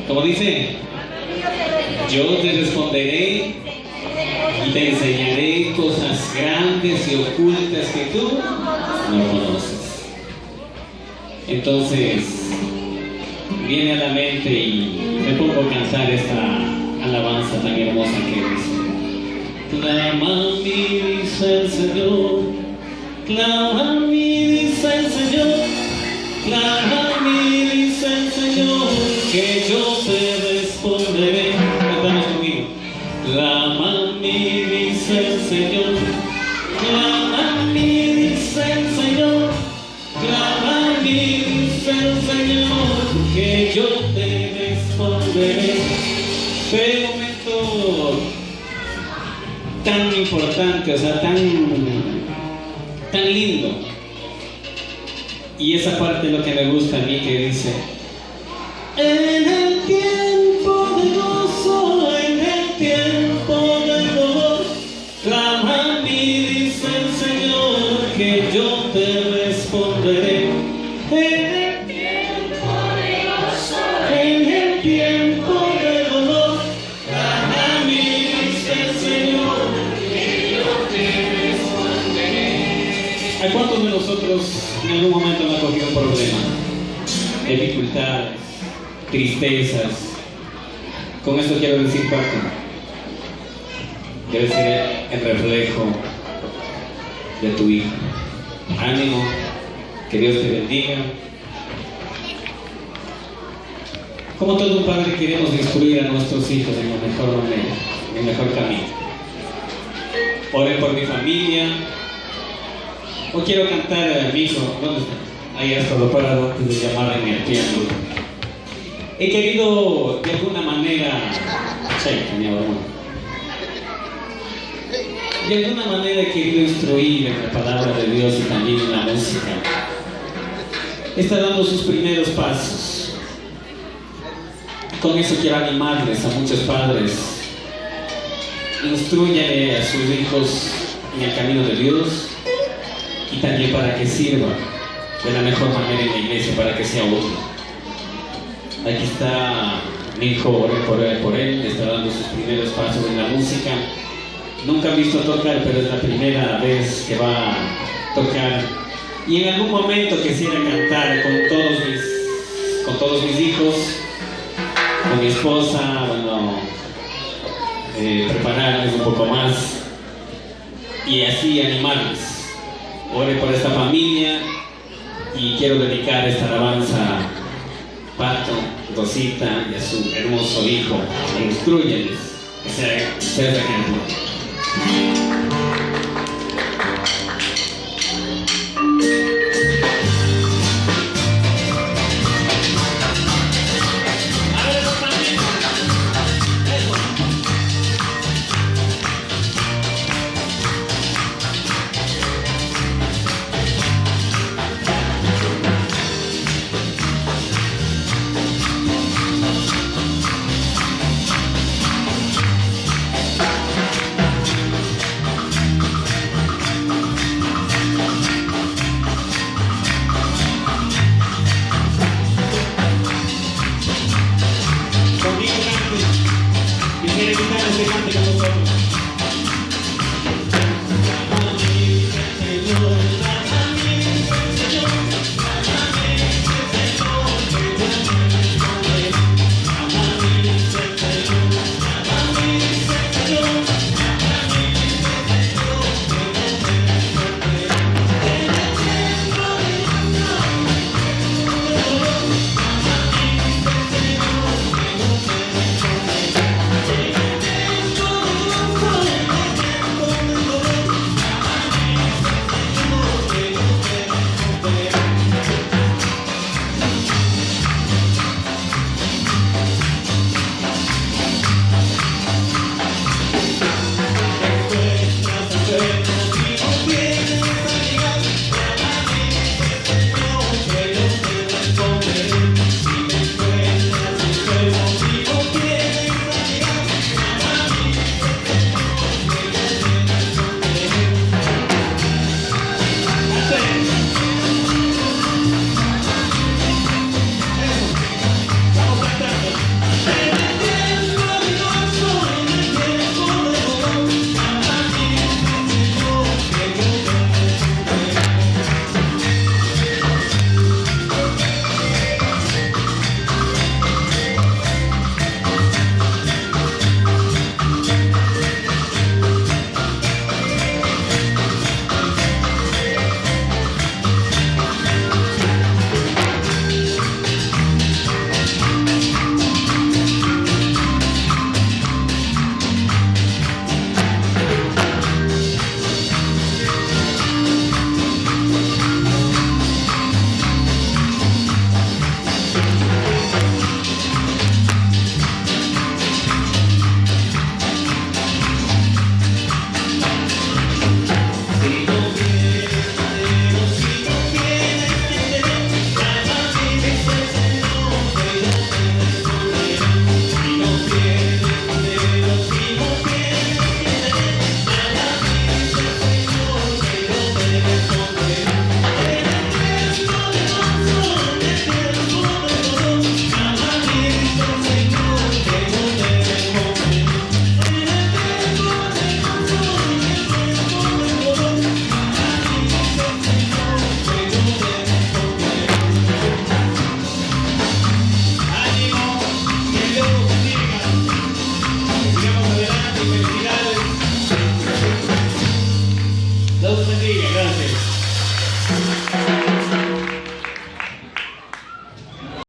Como dice, yo te responderé y te enseñaré cosas grandes y ocultas que tú no conoces. Entonces, viene a la mente y me pongo a cantar esta alabanza tan hermosa que dice: clama a mí, dice el Señor, clama a mí, dice el Señor, clama a mí, dice el Señor, que yo te responderé. Cantamos conmigo. Clama a mí, dice el Señor, clama a mí, dice el Señor, clama a mí, dice el Señor, que yo te responderé. Fue un momento tan importante, o sea, tan lindo. Y esa parte es lo que me gusta a mí, que dice: en el tiempo de gozo, en el tiempo de dolor, clama a mí, dice el Señor, que yo te responderé. En el tiempo de gozo, en el tiempo de dolor, clama a mí, dice el Señor, que yo te responderé. ¿A cuántos de nosotros en algún momento nos ha cogido un problema, dificultades, tristezas? Con esto quiero decir parte. Debe ser el reflejo de tu hijo. Ánimo, que Dios te bendiga. Como todo un padre, queremos instruir a nuestros hijos en la mejor manera, en el mejor camino. Oren por mi familia. O quiero cantar a mi hijo. ¿Dónde está? Ahí ha estado parado antes de llamar en el piano. He querido de alguna manera, de alguna manera he querido instruir en la palabra de Dios y también en la música. Está dando sus primeros pasos. Con eso quiero animarles a muchos padres. Instruyan a sus hijos en el camino de Dios y también para que sirvan de la mejor manera en la iglesia, para que sea útil. Aquí está mi hijo, oré por él, está dando sus primeros pasos en la música. Nunca ha visto tocar, pero es la primera vez que va a tocar. Y en algún momento quisiera cantar con todos mis hijos, con mi esposa, prepararles un poco más y así animarles. Ore por esta familia y quiero dedicar esta alabanza a Pato, Rosita y a su hermoso hijo. Instruyeles, que sea de ejemplo. Quiere quitar ese cante con nosotros.